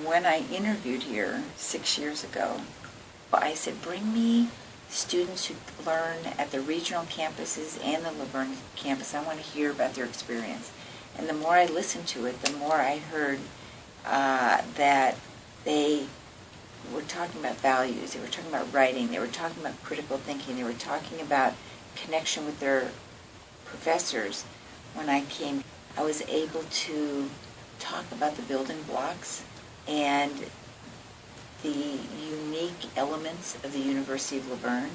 when I interviewed here 6 years ago, I said, bring me students who learn at the regional campuses and the La Verne campus. I want to hear about their experience. And the more I listened to it, the more I heard that they were talking about values, they were talking about writing, they were talking about critical thinking, they were talking about connection with their professors. When I came, I was able to talk about the building blocks and the unique elements of the University of La Verne.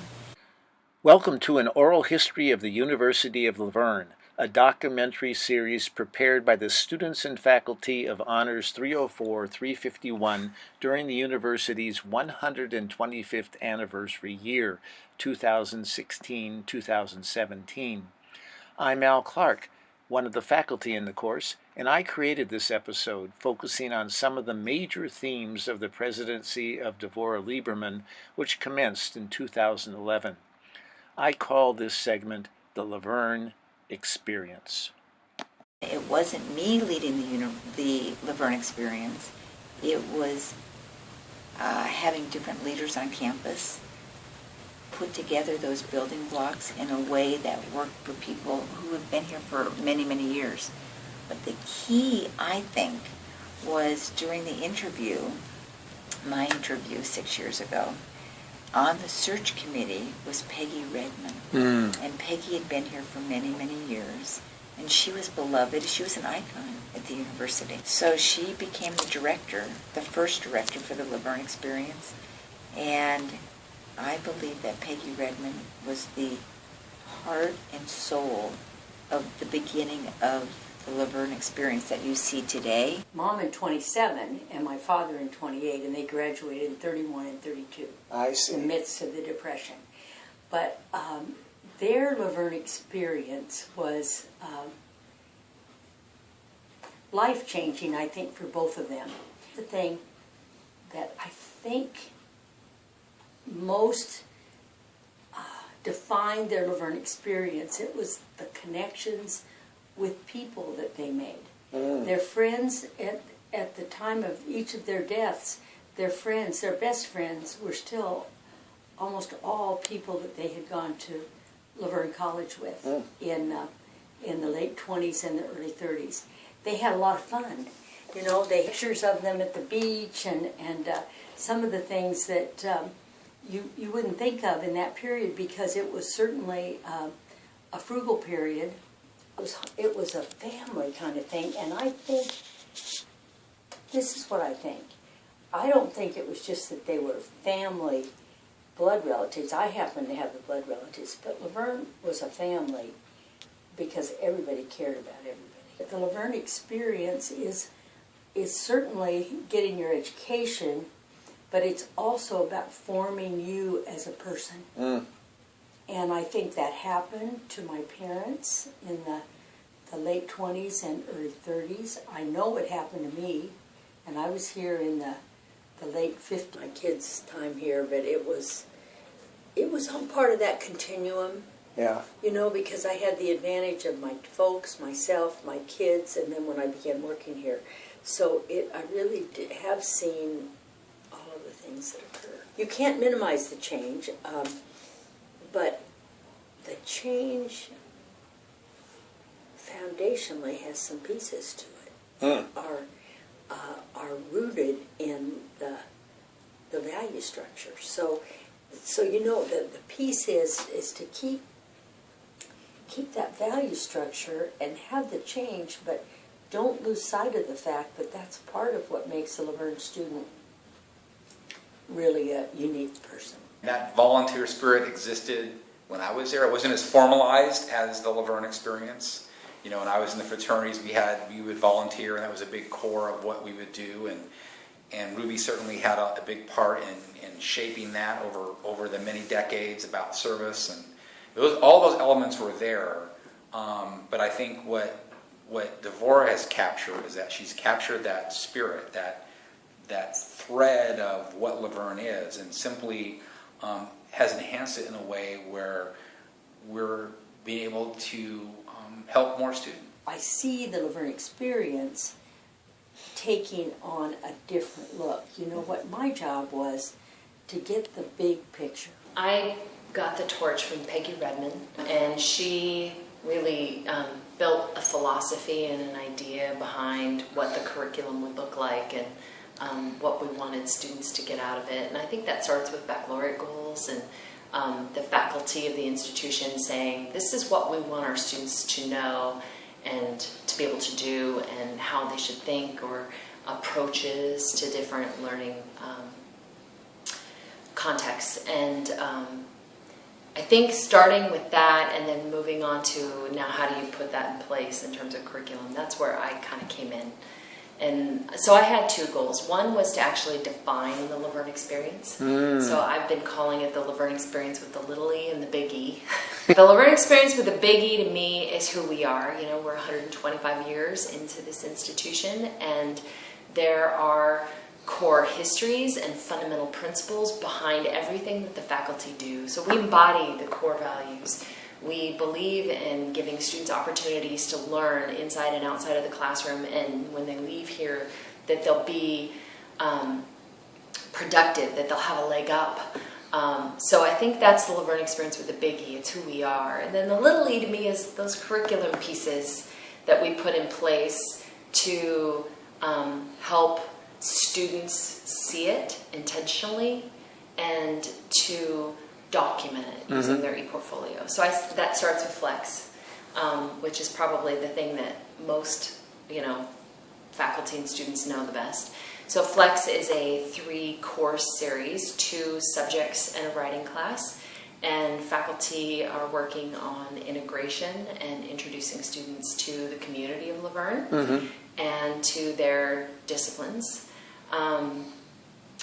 Welcome to an oral history of the University of La Verne, a documentary series prepared by the students and faculty of Honors 304-351 during the university's 125th anniversary year, 2016-2017. I'm Al Clark, one of the faculty in the course, and I created this episode focusing on some of the major themes of the presidency of Devorah Lieberman, which commenced in 2011. I call this segment the La Verne Experience. It wasn't me leading the La Verne Experience. It was having different leaders on campus put together those building blocks in a way that worked for people who have been here for many, many years. But the key, I think, was during the interview, my interview 6 years ago, on the search committee was Peggy Redmond. And Peggy had been here for many, many years. And she was beloved. She was an icon at the university. So she became the director, the first director for the La Verne Experience. And I believe that Peggy Redmond was the heart and soul of the beginning of the La Verne Experience that you see today. Mom in 27 and my father in 28, and they graduated in 31 and 32. I see. In the midst of the Depression. But their La Verne Experience was life-changing, I think, for both of them. The thing that I think most defined their La Verne Experience, it was the connections with people that they made. Their friends, at the time of each of their deaths, their friends, their best friends, were still almost all people that they had gone to La Verne College with in the late 20s and the early 30s. They had a lot of fun. You know, they had pictures of them at the beach and some of the things that you wouldn't think of in that period, because it was certainly a frugal period. It was a family kind of thing, and I think, this is what I think. I don't think it was just that they were family blood relatives. I happen to have the blood relatives, but La Verne was a family because everybody cared about everybody. The La Verne Experience is certainly getting your education, but it's also about forming you as a person. And I think that happened to my parents in the late 20s and early 30s. I know it happened to me, and I was here in the late 50s. My kids' time here, but it was all part of that continuum. Yeah. You know, because I had the advantage of my folks, myself, my kids, and then when I began working here. So I really have seen all of the things that occur. You can't minimize the change, but the change foundationally has some pieces to it. Are rooted in the value structure. So you know, the piece is to keep that value structure and have the change, but don't lose sight of the fact that that's part of what makes a La Verne student really a unique person. That volunteer spirit existed when I was there. It wasn't as formalized as the La Verne Experience. You know, when I was in the fraternities, we would volunteer, and that was a big core of what we would do. And Ruby certainly had a big part in shaping that over the many decades about service, and all those elements were there. But I think what Devorah has captured is that she's captured that spirit, that thread of what La Verne is, and simply has enhanced it in a way where we're being able to help more students. I see the La Verne Experience taking on a different look. You know what my job was? To get the big picture. I got the torch from Peggy Redmond, and she really built a philosophy and an idea behind what the curriculum would look like and what we wanted students to get out of it. And I think that starts with baccalaureate goals and the faculty of the institution saying, this is what we want our students to know and to be able to do, and how they should think, or approaches to different learning contexts. And I think starting with that and then moving on to now how do you put that in place in terms of curriculum, that's where I kind of came in. And so I had two goals. One was to actually define the La Verne experience. So I've been calling it the La Verne experience with the little e and the big E. The La Verne experience with the big E to me is who we are. You know, we're 125 years into this institution, and there are core histories and fundamental principles behind everything that the faculty do. So we embody the core values. We believe in giving students opportunities to learn inside and outside of the classroom, and when they leave here, that they'll be productive, that they'll have a leg up. So I think that's the La Verne experience with the big E. It's who we are. And then the little e to me is those curriculum pieces that we put in place to help students see it intentionally and to document it using their e-portfolio. So that starts with Flex, which is probably the thing that most, faculty and students know the best. So Flex is a 3-course series, 2 subjects and a writing class, and faculty are working on integration and introducing students to the community of La Verne and to their disciplines.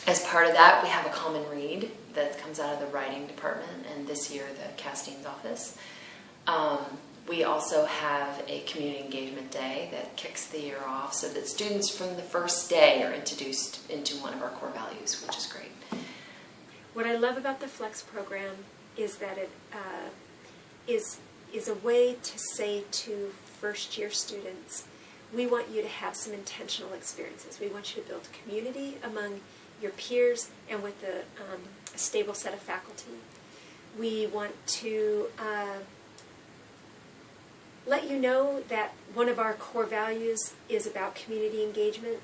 As part of that, we have a common read that comes out of the writing department, and this year the Castine's office. We also have a community engagement day that kicks the year off so that students from the first day are introduced into one of our core values, which is great. What I love about the Flex program is that it is a way to say to first-year students, we want you to have some intentional experiences. We want you to build community among your peers and with a stable set of faculty. We want to let you know that one of our core values is about community engagement,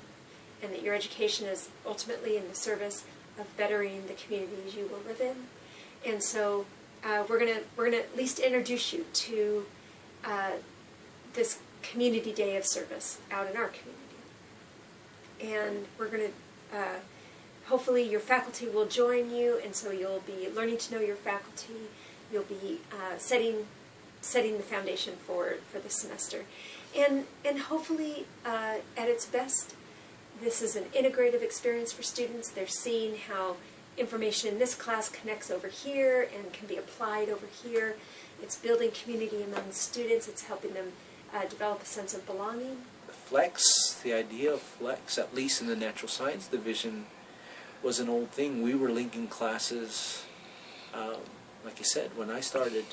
and that your education is ultimately in the service of bettering the communities you will live in. And so we're gonna at least introduce you to this community day of service out in our community. And we're going to, hopefully your faculty will join you, and so you'll be learning to know your faculty. You'll be setting the foundation for the semester. And hopefully at its best, this is an integrative experience for students. They're seeing how information in this class connects over here and can be applied over here. It's building community among students. It's helping them develop a sense of belonging. Flex, the idea of Flex, at least in the natural science division, was an old thing. We were linking classes, like you said, when I started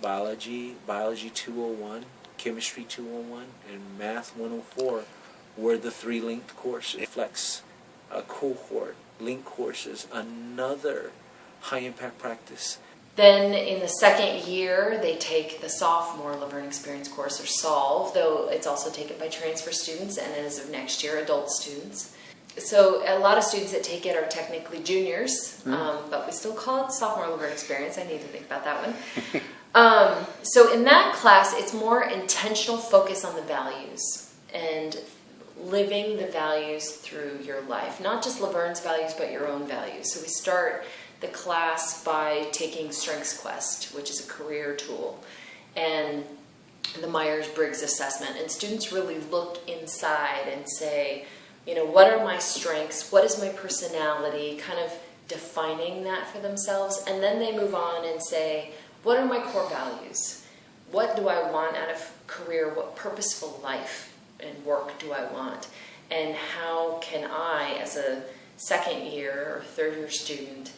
biology 201, chemistry 201, and math 104 were the 3 linked courses. Flex cohort, linked courses, another high-impact practice. Then in the second year, they take the sophomore La Verne Experience course, or SOLVE, though it's also taken by transfer students, and as of next year, adult students. So a lot of students that take it are technically juniors, but we still call it sophomore La Verne Experience. I need to think about that one. So in that class, it's more intentional focus on the values and living the values through your life. Not just La Verne's values, but your own values. So we start the class by taking Strengths Quest, which is a career tool, and the Myers-Briggs assessment. And students really look inside and say, what are my strengths? What is my personality? Kind of defining that for themselves. And then they move on and say, what are my core values? What do I want out of career? What purposeful life and work do I want? And how can I, as a second year or third year student,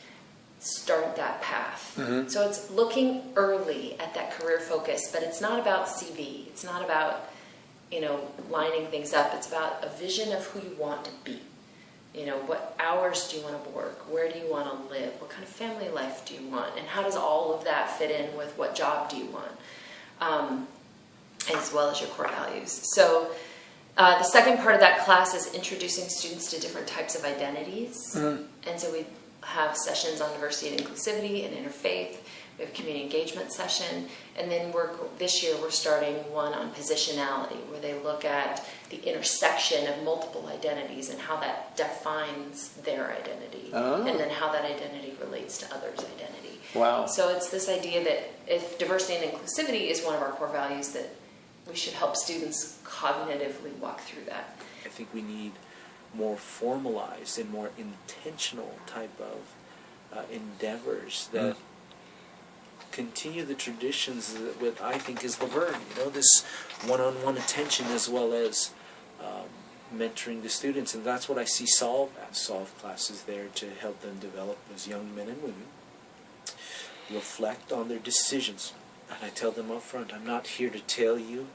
start that path? So it's looking early at that career focus, but it's not about CV. It's not about lining things up. It's about a vision of who you want to be. What hours do you want to work? Where do you want to live? What kind of family life do you want? And how does all of that fit in with what job do you want? As well as your core values. So the second part of that class is introducing students to different types of identities. And so we have sessions on diversity and inclusivity and interfaith. We have a community engagement session. And then this year we're starting one on positionality, where they look at the intersection of multiple identities and how that defines their identity. And then how that identity relates to others' identity. Wow. So it's this idea that if diversity and inclusivity is one of our core values, that we should help students cognitively walk through that. I think we need more formalized and more intentional type of endeavors that continue the traditions that what I think is La Verne. This one-on-one attention as well as mentoring the students, and that's what I see Solve as. Solve classes there to help them develop as young men and women, reflect on their decisions. And I tell them up front, I'm not here to tell you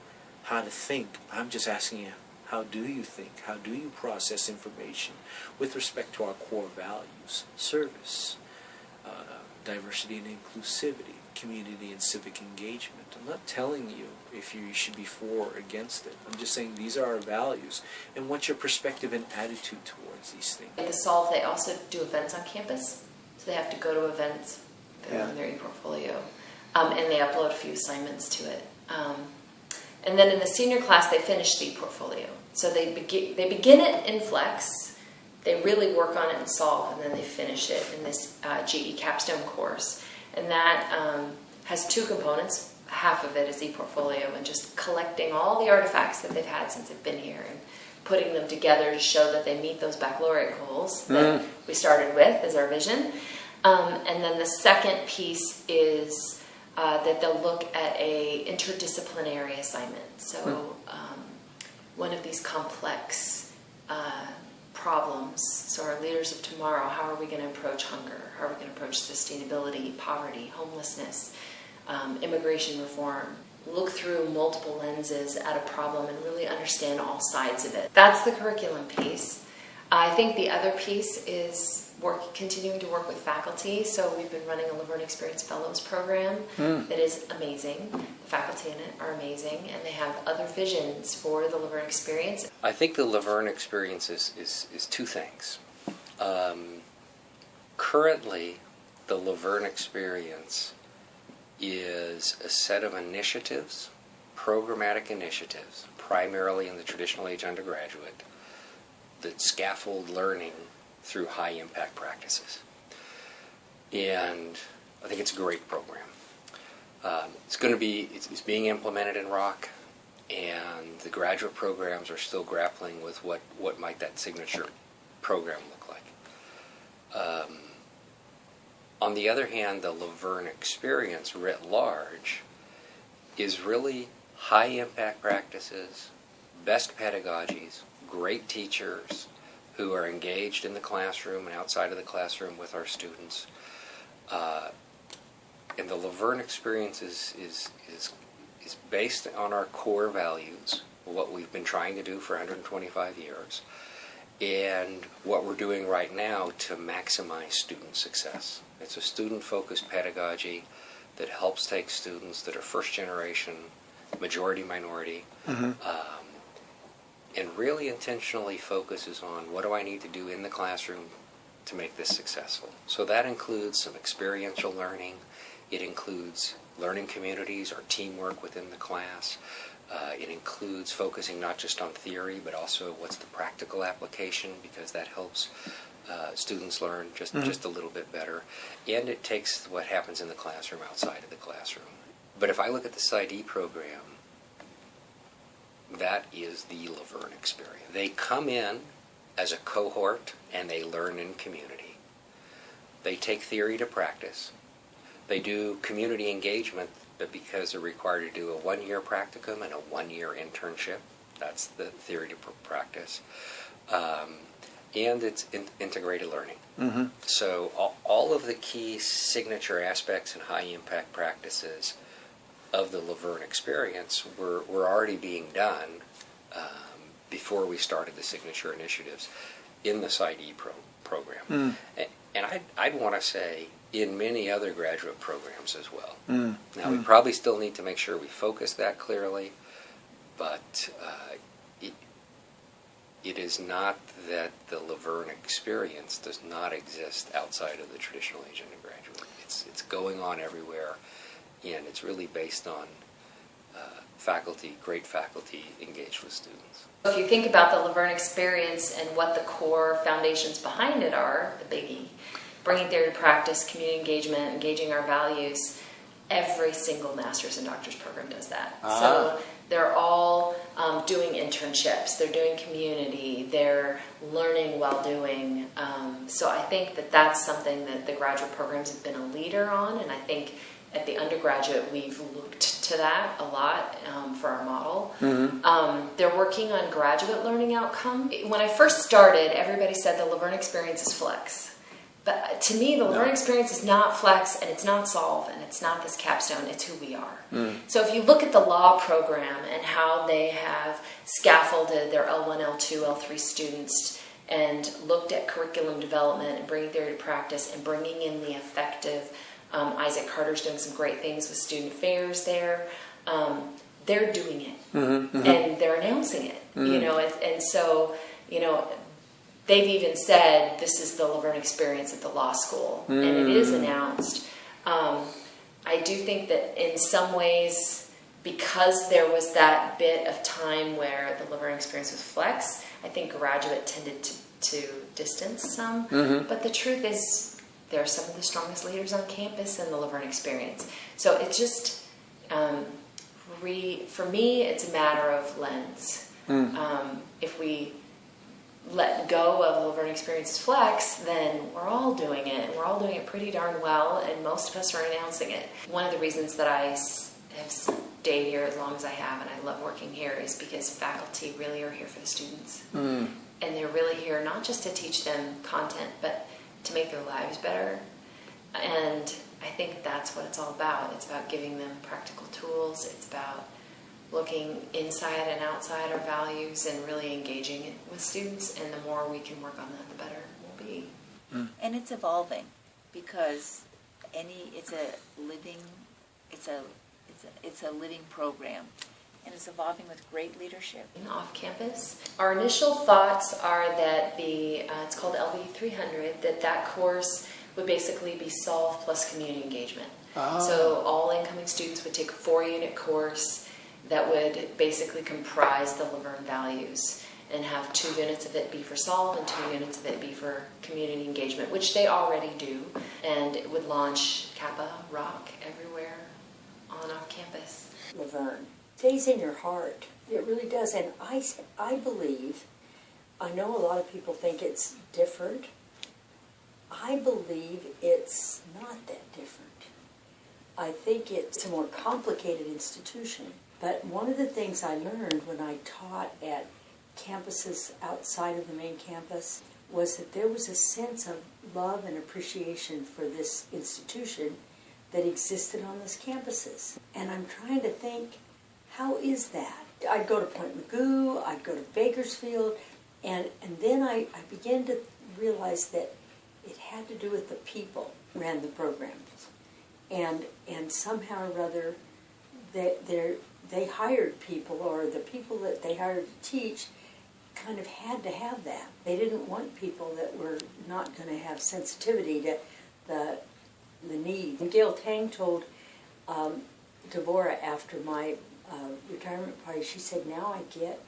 how to think. I'm just asking you, how do you think? How do you process information with respect to our core values? Service, diversity and inclusivity, community and civic engagement. I'm not telling you if you should be for or against it. I'm just saying these are our values. And what's your perspective and attitude towards these things? At the Solve, they also do events on campus. So they have to go to events in their e-portfolio. And they upload a few assignments to it. And then in the senior class, they finish the portfolio. So they begin it in Flex, they really work on it in Solve, and then they finish it in this GE capstone course. And that has two components. Half of it is e-portfolio and just collecting all the artifacts that they've had since they've been here and putting them together to show that they meet those baccalaureate goals that we started with as our vision. And then the second piece is that they'll look at a interdisciplinary assignment. So one of these complex problems. So our leaders of tomorrow, how are we going to approach hunger? How are we going to approach sustainability, poverty, homelessness, immigration reform? Look through multiple lenses at a problem and really understand all sides of it. That's the curriculum piece. I think the other piece is continuing to work with faculty. So we've been running a La Verne Experience Fellows program that is amazing. The faculty in it are amazing, and they have other visions for the La Verne Experience. I think the La Verne Experience is two things. Currently, the La Verne Experience is a set of initiatives, programmatic initiatives, primarily in the traditional age undergraduate, that scaffold learning through high impact practices. And I think it's a great program. It's being implemented in Rock, and the graduate programs are still grappling with what might that signature program look like. On the other hand, the La Verne Experience writ large is really high impact practices, best pedagogies, great teachers who are engaged in the classroom and outside of the classroom with our students. And the La Verne Experience is based on our core values, what we've been trying to do for 125 years, and what we're doing right now to maximize student success. It's a student-focused pedagogy that helps take students that are first generation, majority minority, and really intentionally focuses on what do I need to do in the classroom to make this successful. So that includes some experiential learning. It includes learning communities or teamwork within the class. It includes focusing not just on theory, but also what's the practical application, because that helps students learn just a little bit better. And it takes what happens in the classroom outside of the classroom. But if I look at the PsyD program, that is the La Verne Experience. They come in as a cohort and they learn in community. They take theory to practice. They do community engagement, but because they're required to do a 1-year practicum and a 1-year internship, that's the theory to practice. And it's integrated learning. So all of the key signature aspects and high impact practices of the La Verne Experience were already being done before we started the signature initiatives in the PsyD program. And I'd want to say in many other graduate programs as well. Now, we probably still need to make sure we focus that clearly, but it is not that the La Verne experience does not exist outside of the traditional Age undergraduate. It's going on everywhere, and it's really based on great faculty engaged with students. If you think about the La Verne experience and what the core foundations behind it are, the biggie, bringing theory to practice, community engagement, engaging our values, every single master's and doctor's program does that. So they're all doing internships, they're doing community, they're learning while doing. So I think that that's something that the graduate programs have been a leader on, and I think at the undergraduate we've looked to that a lot for our model. They're working on graduate learning outcome. When I first started, everybody said the La Verne experience is flex. But to me, the La Verne experience is not flex, and it's not solve, and it's not this capstone, it's who we are. So if you look at the law program and how they have scaffolded their L1, L2, L3 students and looked at curriculum development and bringing theory to practice and bringing in the effective, Isaac Carter's doing some great things with student affairs there. They're doing it, and they're announcing it, you know, and so, you know, they've even said this is the La Verne experience at the law school, and it is announced. I do think that in some ways, because there was that bit of time where the La Verne experience was flex, I think graduate tended to distance some. But the truth is, they're some of the strongest leaders on campus in the La Verne experience. So it's just, for me, it's a matter of lens. If we let go of La Verne experience's flex, then we're all doing it. We're all doing it pretty darn well, and most of us are announcing it. One of the reasons that I have stayed here as long as I have, and I love working here, is because faculty really are here for the students. And they're really here not just to teach them content, but to make their lives better. And I think that's what it's all about. It's about giving them practical tools. It's about looking inside and outside our values and really engaging it with students, and the more we can work on that, the better we'll be. And it's evolving, because it's a living program, and it's evolving with great leadership. Off campus, our initial thoughts are that it's called LV 300, that course would basically be solve plus community engagement. So all incoming students would take a 4-unit course that would basically comprise the La Verne values, and have 2 units of it be for solve and 2 units of it be for community engagement, which they already do. And it would launch Kappa Rock everywhere on off campus. La Verne stays in your heart. It really does. And I believe, I know a lot of people think it's different. I believe it's not that different. I think it's a more complicated institution. But one of the things I learned when I taught at campuses outside of the main campus was that there was a sense of love and appreciation for this institution that existed on those campuses. And I'm trying to think, how is that? I'd go to Point Magoo, I'd go to Bakersfield, and then I began to realize that it had to do with the people who ran the programs. And somehow or other, they hired people, or the people that they hired to teach kind of had to have that. They didn't want people that were not going to have sensitivity to the need. And Gail Tang told Devorah after my retirement party, she said, now I get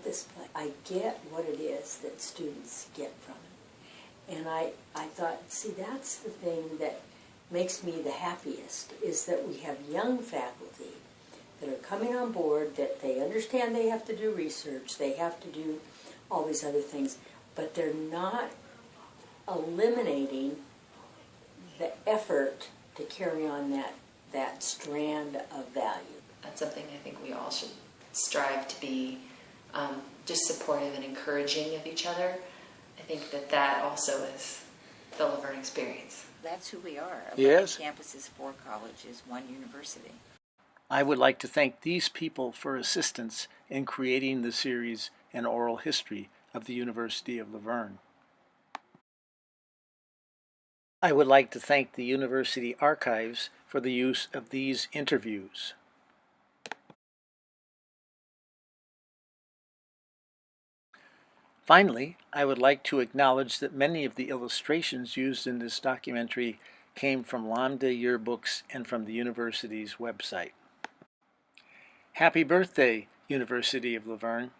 this place. I get what it is that students get from it. And I thought, see, that's the thing that makes me the happiest, is that we have young faculty that are coming on board, that they understand they have to do research, they have to do all these other things, but they're not eliminating the effort to carry on that strand of value. That's something I think we all should strive to be just supportive and encouraging of each other. I think that also is the La Verne experience. That's who we are. Yes. 11 campuses, 4 colleges, 1 university. I would like to thank these people for assistance in creating the series An Oral History of the University of La Verne. I would like to thank the University Archives for the use of these interviews. Finally, I would like to acknowledge that many of the illustrations used in this documentary came from Lambda yearbooks and from the university's website. Happy birthday, University of La Verne.